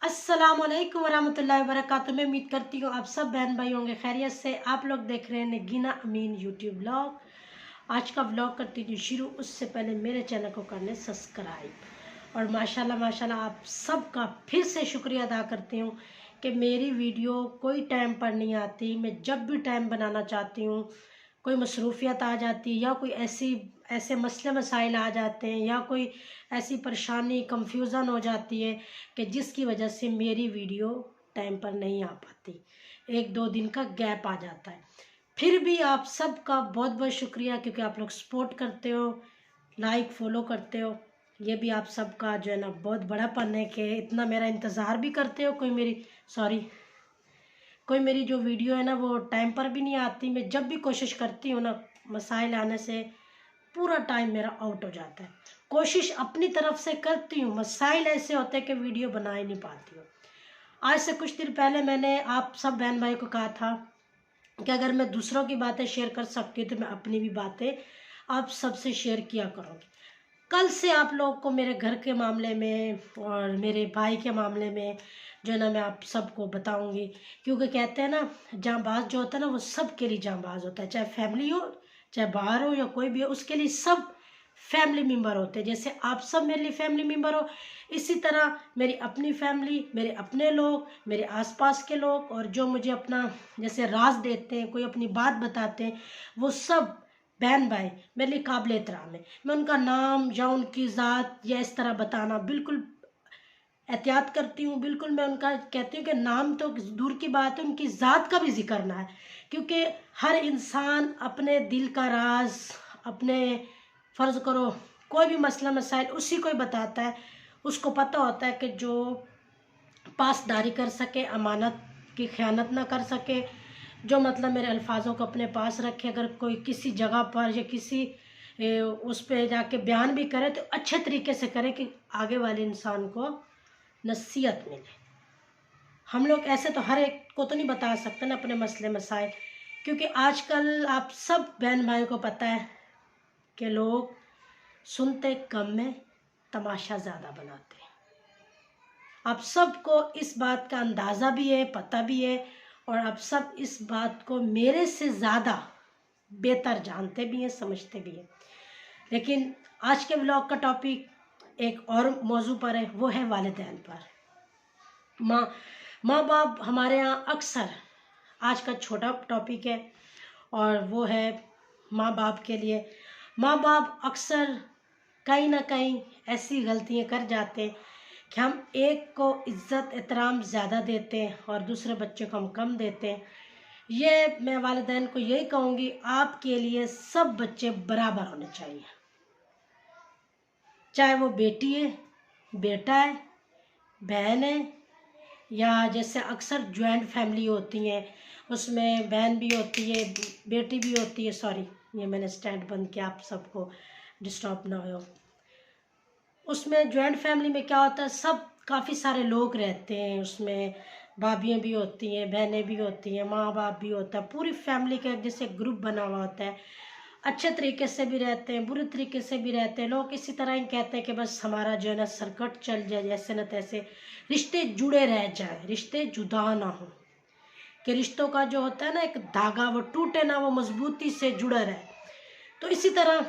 अस्सलामुअलैकुम वरहमतुल्लाहि वबरकातुहू। मैं उम्मीद करती हूँ आप सब बहन भाई होंगे खैरियत से। आप लोग देख रहे हैं नगीना अमीन यूट्यूब व्लॉग। आज का व्लॉग करती हूँ शुरू, उससे पहले मेरे चैनल को करने सब्सक्राइब। और माशाल्लाह माशाल्लाह आप सबका फिर से शुक्रिया अदा करती हूँ कि मेरी वीडियो कोई टाइम पर नहीं आती। मैं जब भी टाइम बनाना चाहती हूँ कोई मसरूफियत आ जाती है या कोई ऐसे मसले मसाइल आ जाते हैं या कोई ऐसी परेशानी कंफ्यूजन हो जाती है कि जिसकी वजह से मेरी वीडियो टाइम पर नहीं आ पाती। एक दो दिन का गैप आ जाता है। फिर भी आप सबका बहुत बहुत शुक्रिया, क्योंकि आप लोग सपोर्ट करते हो, लाइक फॉलो करते हो। ये भी आप सबका जो है ना बहुत बड़ापन है कि इतना मेरा इंतज़ार भी करते हो। कोई मेरी जो वीडियो है ना वो टाइम पर भी नहीं आती। मैं जब भी कोशिश करती हूँ ना, मसाइल आने से पूरा टाइम मेरा आउट हो जाता है। कोशिश अपनी तरफ से करती हूँ, मसाइल ऐसे होते हैं कि वीडियो बना ही नहीं पाती हूँ। आज से कुछ दिन पहले मैंने आप सब बहन भाई को कहा था कि अगर मैं दूसरों की बातें शेयर कर सकती हूँ तो मैं अपनी भी बातें आप सबसे शेयर किया करूँगी। कल से आप लोगों को मेरे घर के मामले में और मेरे भाई के मामले में जो है ना मैं आप सबको बताऊंगी। क्योंकि कहते हैं ना, जांबाज जो होता है ना वो सबके लिए जांबाज होता है, चाहे फैमिली हो चाहे बाहर हो या कोई भी हो, उसके लिए सब फैमिली मेम्बर होते हैं। जैसे आप सब मेरे लिए फैमिली मेम्बर हो, इसी तरह मेरी अपनी फैमिली, मेरे अपने लोग, मेरे आसपास के लोग और जो मुझे अपना जैसे राज देते हैं, कोई अपनी बात बताते हैं, वो सब बहन भाई मेरे लिए काबिल एहतराम है। मैं उनका नाम या उनकी ज़ात या इस तरह बताना बिल्कुल एहतियात करती हूँ। बिल्कुल मैं उनका कहती हूँ कि नाम तो दूर की बात है, उनकी ज़ात का भी जिक्र ना है। क्योंकि हर इंसान अपने दिल का राज, अपने फ़र्ज़ करो कोई भी मसला मसाइल उसी को ही बताता है। उसको पता होता है कि जो पासदारी कर सके, अमानत की ख़यानत ना कर सके, जो मतलब मेरे अल्फाजों को अपने पास रखे। अगर कोई किसी जगह पर या किसी उस पे जाके बयान भी करे तो अच्छे तरीके से करे कि आगे वाले इंसान को नसीहत मिले। हम लोग ऐसे तो हर एक को तो नहीं बता सकते ना अपने मसले मसाइल, क्योंकि आजकल आप सब बहन भाइयों को पता है कि लोग सुनते कम में तमाशा ज़्यादा बनाते हैं। आप सबको इस बात का अंदाज़ा भी है, पता भी है, और आप सब इस बात को मेरे से ज़्यादा बेहतर जानते भी हैं, समझते भी हैं। लेकिन आज के ब्लॉग का टॉपिक एक और मौजू पर है, वो है वालिदैन पर। माँ माँ बाप हमारे यहाँ अक्सर, आज का छोटा टॉपिक है और वो है माँ बाप के लिए। माँ बाप अक्सर कहीं ना कहीं ऐसी गलतियाँ कर जाते हैं कि हम एक को इज़्ज़त एहतराम ज़्यादा देते हैं और दूसरे बच्चे को हम कम देते हैं। ये मैं वालिदैन को यही कहूँगी, आपके लिए सब बच्चे बराबर होने चाहिए, चाहे वो बेटी है, बेटा है, बहन है, या जैसे अक्सर जॉइंट फैमिली होती हैं उसमें बहन भी होती है, बेटी भी होती है। सॉरी, ये मैंने स्टैंड बंद किया, आप सबको डिस्टर्ब ना हो। उसमें जॉइंट फैमिली में क्या होता है, सब काफ़ी सारे लोग रहते हैं। उसमें भाभियाँ भी होती हैं, बहनें भी होती हैं, माँ बाप भी होता है, पूरी फैमिली का एक जैसे ग्रुप बना हुआ होता है। अच्छे तरीके से भी रहते हैं, बुरे तरीके से भी रहते हैं। लोग इसी तरह ही कहते हैं कि बस हमारा जो है ना सर्कट चल जाए, जैसे न तैसे रिश्ते जुड़े रह जाए, रिश्ते जुदा ना हो। कि रिश्तों का जो होता है ना एक धागा, वो टूटे ना, वो मजबूती से जुड़ा रहे। तो इसी तरह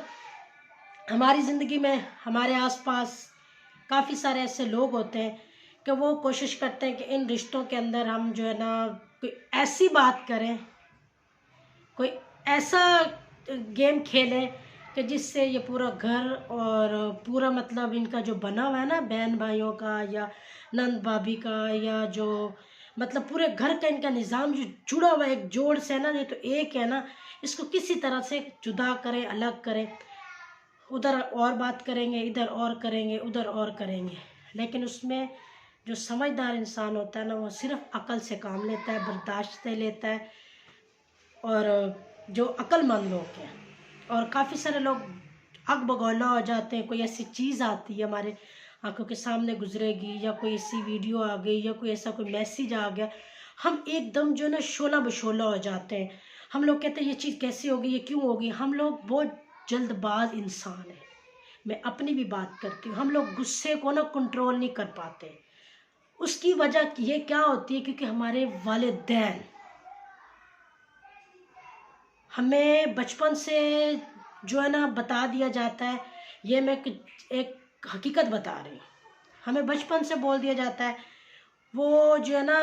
हमारी ज़िंदगी में हमारे आसपास काफ़ी सारे ऐसे लोग होते हैं कि वो कोशिश करते हैं कि इन रिश्तों के अंदर हम जो है ना कोई ऐसी बात करें, कोई ऐसा गेम खेलें कि जिससे ये पूरा घर और पूरा मतलब इनका जो बना हुआ है ना बहन भाइयों का या नंद भाभी का, या जो मतलब पूरे घर का इनका निज़ाम जो जुड़ा हुआ है एक जोड़ से है ना, ये तो एक है ना, इसको किसी तरह से जुदा करें, अलग करें। उधर और बात करेंगे, इधर और करेंगे, उधर और करेंगे। लेकिन उसमें जो समझदार इंसान होता है ना वो सिर्फ अकल से काम लेता है, बर्दाश्त से लेता है। और जो अक्लमंद लोग हैं, और काफ़ी सारे लोग अग बगौला हो जाते हैं। कोई ऐसी चीज़ आती है हमारे आंखों के सामने गुजरेगी, या कोई ऐसी वीडियो आ गई, या कोई ऐसा कोई मैसेज आ गया, हम एकदम जो है ना शोला बशोला हो जाते हैं। हम लोग कहते हैं ये चीज़ कैसे होगी, ये क्यों होगी। हम लोग बहुत जल्दबाज इंसान हैं। मैं अपनी भी बात करती हूँ, हम लोग गुस्से को ना कंट्रोल नहीं कर पाते। उसकी वजह ये क्या होती है, क्योंकि हमारे वालिदैन हमें बचपन से जो है ना बता दिया जाता है, ये मैं एक हकीकत बता रही हूँ, हमें बचपन से बोल दिया जाता है वो जो है ना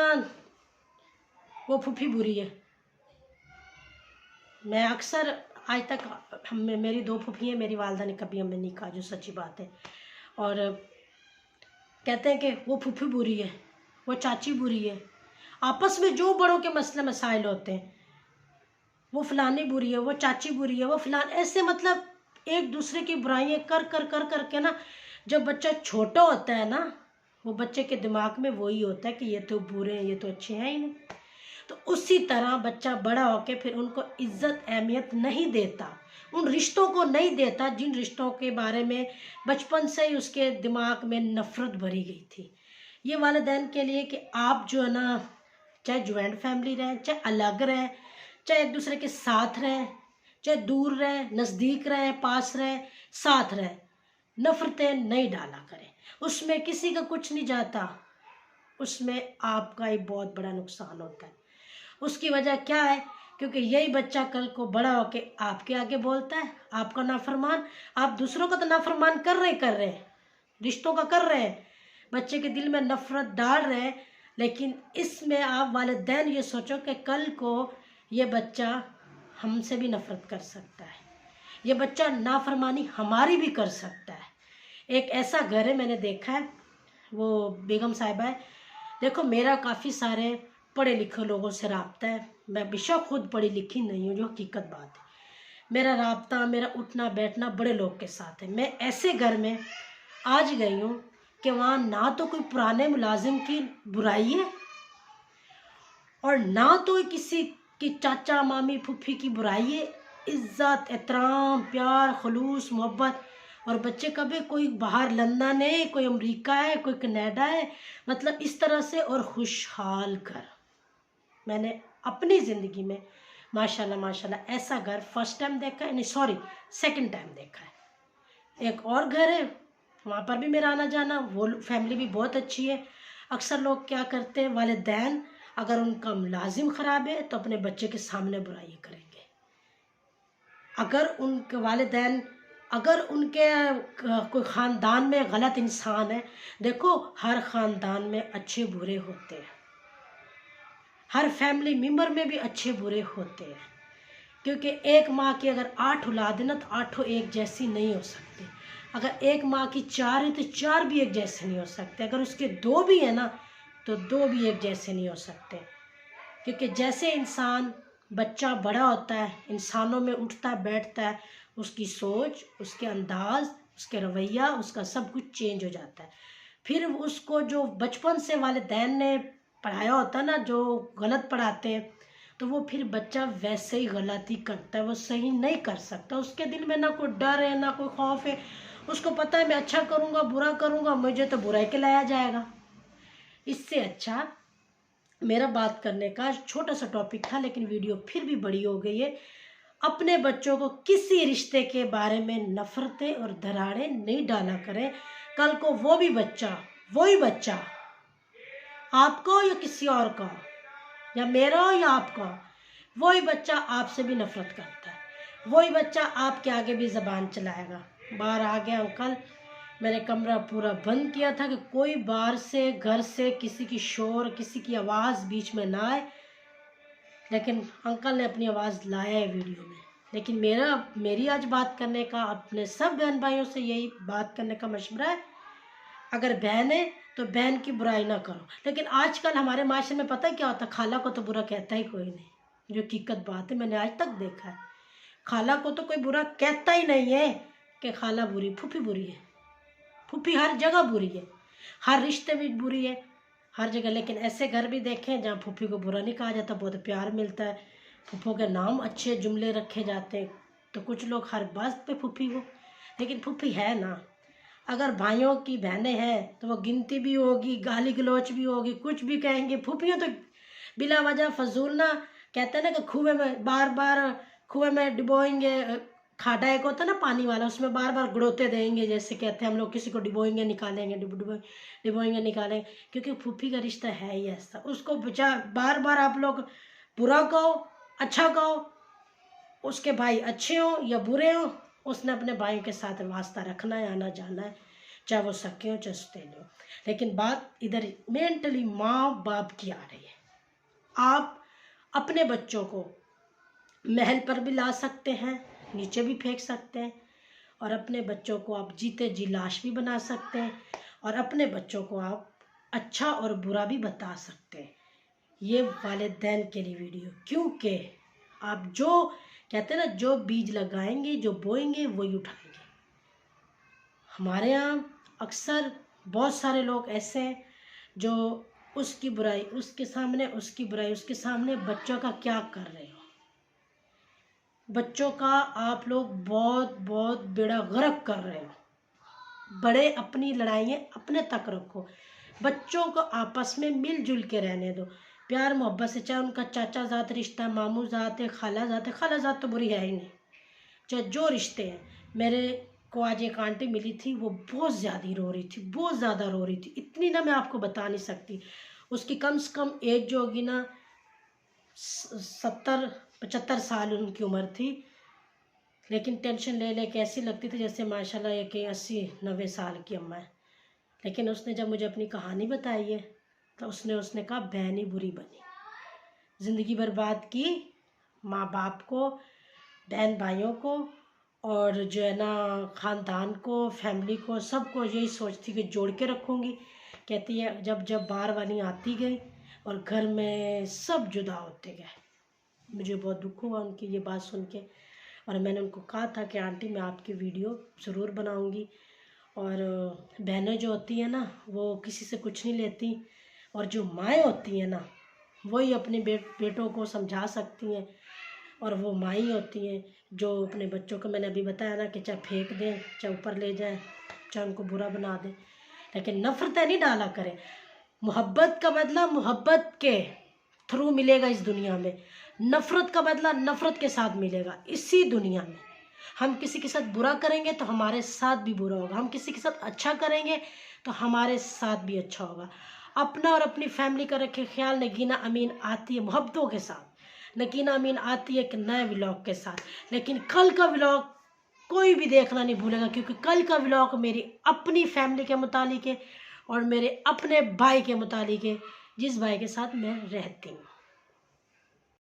वो फूफी बुरी है। मैं अक्सर आज तक मेरी 2 फूफी हैं, मेरी वालदा ने कभी हमें नहीं कहा, जो सच्ची बात है। और कहते हैं कि वो फूफी बुरी है, वो चाची बुरी है। आपस में जो बड़ों के मसले मसाइल होते हैं, वो फलानी बुरी है, वो चाची बुरी है, वो फलान, ऐसे मतलब एक दूसरे की बुराइयां कर कर कर करके ना, जब बच्चा छोटा होता है ना, वो बच्चे के दिमाग में वही होता है कि ये तो बुरे हैं, ये तो अच्छे हैं ही नहीं। तो उसी तरह बच्चा बड़ा होके फिर उनको इज्जत अहमियत नहीं देता, उन रिश्तों को नहीं देता जिन रिश्तों के बारे में बचपन से ही उसके दिमाग में नफरत भरी गई थी। ये वालिदैन के लिए कि आप जो है ना, चाहे ज्वाइंट फैमिली रहें, चाहे अलग रहें, चाहे एक दूसरे के साथ रहें, चाहे दूर रहें, नज़दीक रहें, पास रहें, साथ रहें, नफरतें नहीं डाला करें। उसमें किसी का कुछ नहीं जाता, उसमें आपका ही बहुत बड़ा नुकसान होता है। उसकी वजह क्या है, क्योंकि यही बच्चा कल को बड़ा होके आपके आगे बोलता है, आपका नाफरमान, आप दूसरों का तो नाफरमान कर रहे हैं, रिश्तों का कर रहे हैं, बच्चे के दिल में नफरत डाल रहे हैं। लेकिन इसमें आप वालिदैन ये सोचो कि कल को ये बच्चा हमसे भी नफरत कर सकता है, ये बच्चा नाफरमानी हमारी भी कर सकता है। एक ऐसा घर है, मैंने देखा है, वो बेगम साहिबा है। देखो, मेरा काफ़ी सारे पढ़े लिखे लोगों से राब्ता है, मैं बेशक खुद पढ़ी लिखी नहीं हूँ, जो हकीकत बात है। मेरा राब्ता, मेरा उठना बैठना बड़े लोग के साथ है। मैं ऐसे घर में आज गई हूँ कि वहाँ ना तो कोई पुराने मुलाजिम की बुराई है, और ना तो किसी की चाचा मामी फूफी की बुराई है। इज़्ज़त, एहतराम, प्यार, खलूस, मोहब्बत। और बच्चे कभी कोई बाहर लंदन है, कोई अमेरिका है, कोई कनाडा है, मतलब इस तरह से। और खुशहाल घर मैंने अपनी ज़िंदगी में माशाल्लाह माशाल्लाह ऐसा घर फर्स्ट टाइम देखा है, नहीं सॉरी सेकंड टाइम देखा है। एक और घर है, वहाँ पर भी मेरा आना जाना, वो फैमिली भी बहुत अच्छी है। अक्सर लोग क्या करते हैं, वालिदैन अगर उनका मुलाजिम ख़राब है तो अपने बच्चे के सामने बुराई करेंगे। अगर उनके वालिदैन, अगर उनके कोई ख़ानदान में गलत इंसान है, देखो हर ख़ानदान में अच्छे बुरे होते हैं, हर फैमिली मेम्बर में भी अच्छे बुरे होते हैं। क्योंकि एक माँ की अगर 8 औलाद है ना, तो 8 एक जैसी नहीं हो सकती। अगर एक माँ की 4 है तो 4 भी एक जैसे नहीं हो सकते। अगर उसके 2 भी है ना, तो 2 भी एक जैसे नहीं हो सकते। क्योंकि जैसे इंसान बच्चा बड़ा होता है, इंसानों में उठता बैठता है, उसकी सोच, उसके अंदाज, उसके रवैया, उसका सब कुछ चेंज हो जाता है। फिर उसको जो बचपन से वालिदैन ने पढ़ाया होता है ना, जो गलत पढ़ाते हैं, तो वो फिर बच्चा वैसे ही गलती करता है, वो सही नहीं कर सकता। उसके दिल में ना कोई डर है, ना कोई खौफ है। उसको पता है मैं अच्छा करूँगा, बुरा करूँगा, मुझे तो बुराई के लाया जाएगा। इससे अच्छा मेरा बात करने का छोटा सा टॉपिक था, लेकिन वीडियो फिर भी बड़ी हो गई है। अपने बच्चों को किसी रिश्ते के बारे में नफरतें और दरारें नहीं डाला करें। कल को वो भी बच्चा, वही बच्चा, आपका हो या किसी और का, या मेरा हो या आपका, वही बच्चा आपसे भी नफरत करता है, वही बच्चा आपके आगे भी ज़बान चलाएगा। बाहर आ गया अंकल, मैंने कमरा पूरा बंद किया था कि कोई बाहर से, घर से किसी की शोर, किसी की आवाज़ बीच में ना आए, लेकिन अंकल ने अपनी आवाज़ लाया है वीडियो में। लेकिन मेरी आज बात करने का, अपने सब बहन भाइयों से यही बात करने का मशवरा है, अगर बहन है तो बहन की बुराई ना करो। लेकिन आजकल हमारे माशरे में पता है क्या होता है, खाला को तो बुरा कहता ही कोई नहीं, जो हकीकत बात है, मैंने आज तक देखा है। खाला को तो कोई बुरा कहता ही नहीं है कि खाला बुरी, फूफी बुरी है। फूफी हर जगह बुरी है, हर रिश्ते में बुरी है, हर जगह। लेकिन ऐसे घर भी देखें जहाँ फूफी को बुरा नहीं कहा जाता, बहुत प्यार मिलता है, फूफों के नाम अच्छे जुमले रखे जाते हैं। तो कुछ लोग हर बात पे फूफी को, लेकिन फूफी है ना। अगर भाइयों की बहनें हैं तो वो गिनती भी होगी, गाली गलौच भी होगी, कुछ भी कहेंगे। फूफियाँ तो बिला वजह फजूल ना, कहते हैं ना कि कुएं में बार बार कुएं में डुबोएंगे, खाड़ा एक होता है ना पानी वाला, उसमें बार बार गुड़ोते देंगे, जैसे कहते हैं हम लोग किसी को डिबोएंगे निकालेंगे, डिबोएंगे निकालेंगे, क्योंकि फूफी का रिश्ता है ही ऐसा। उसको बार बार आप लोग बुरा कहो अच्छा कहो, उसके भाई अच्छे हो या बुरे हो, उसने अपने भाइयों के साथ वास्ता रखना है, आना जाना है, चाहे वो सके हो चाहे सौतेले हो। लेकिन बात इधर मेंटली माँ बाप की आ रही है। आप अपने बच्चों को महल पर भी ला सकते हैं, नीचे भी फेंक सकते हैं, और अपने बच्चों को आप जीते जी लाश भी बना सकते हैं, और अपने बच्चों को आप अच्छा और बुरा भी बता सकते हैं। ये वालिदैन के लिए वीडियो, क्योंकि आप जो कहते हैं ना, जो बीज लगाएंगे जो बोएंगे वही उठाएंगे। हमारे यहाँ अक्सर बहुत सारे लोग ऐसे हैं जो उसकी बुराई उसके सामने, उसकी बुराई उसके सामने, बच्चों का क्या कर रहे हो। बच्चों का आप लोग बहुत बहुत बेड़ा गर्क कर रहे हो। बड़े अपनी लड़ाइयाँ अपने तक रखो, बच्चों को आपस में मिलजुल के रहने दो, प्यार मोहब्बत से। चाहे उनका चाचा ज़ात रिश्ता, मामू ज़ात है, खाला ज़ात है, खाला ज़ात तो बुरी है ही नहीं, चाहे जो रिश्ते हैं। मेरे को आज एक आंटी मिली थी, वो बहुत ज़्यादा रो रही थी, बहुत ज़्यादा रो रही थी, इतनी ना मैं आपको बता नहीं सकती। उसकी कम से कम एज जो होगी ना 70-75 साल उनकी उम्र थी, लेकिन टेंशन ले ले के ऐसी लगती थी जैसे माशाल्लाह ये कि 80-90 साल की अम्मा है। लेकिन उसने जब मुझे अपनी कहानी बताई है तो उसने कहा बहन ही बुरी बनी, ज़िंदगी बर्बाद की माँ बाप को, बहन भाइयों को, और जो है ना ख़ानदान को, फैमिली को, सबको यही सोचती कि जोड़ के रखूँगी। कहती है जब जब बाहर वाली आती गई और घर में सब जुदा होते गए। मुझे बहुत दुख हुआ उनकी ये बात सुन के, और मैंने उनको कहा था कि आंटी मैं आपकी वीडियो ज़रूर बनाऊंगी। और बहनें जो होती हैं ना वो किसी से कुछ नहीं लेती, और जो माएँ होती हैं ना वही अपने बेटों को समझा सकती हैं, और वो माई होती हैं जो अपने बच्चों को, मैंने अभी बताया ना कि चाहे फेंक दें, चाहे ऊपर ले जाएं, चाहे उनको बुरा बना दें, लेकिन नफ़रतें नहीं डाला करें। मोहब्बत का बदला मोहब्बत के थ्रू मिलेगा इस दुनिया में, नफ़रत का बदला नफ़रत के साथ मिलेगा इसी दुनिया में। हम किसी के साथ बुरा करेंगे तो हमारे साथ भी बुरा होगा, हम किसी के साथ अच्छा करेंगे तो हमारे साथ भी अच्छा होगा। अपना और अपनी फैमिली का रखें ख्याल। नगीना अमीन आती है मोहब्बतों के साथ, नगीना अमीन आती है एक नए व्लॉग के साथ, लेकिन कल का व्लॉग कोई भी देखना नहीं भूलेगा, क्योंकि कल का व्लॉग मेरी अपनी फैमिली के मुतालिक है और मेरे अपने भाई के मुतालिक है, जिस भाई के साथ मैं रहती हूँ।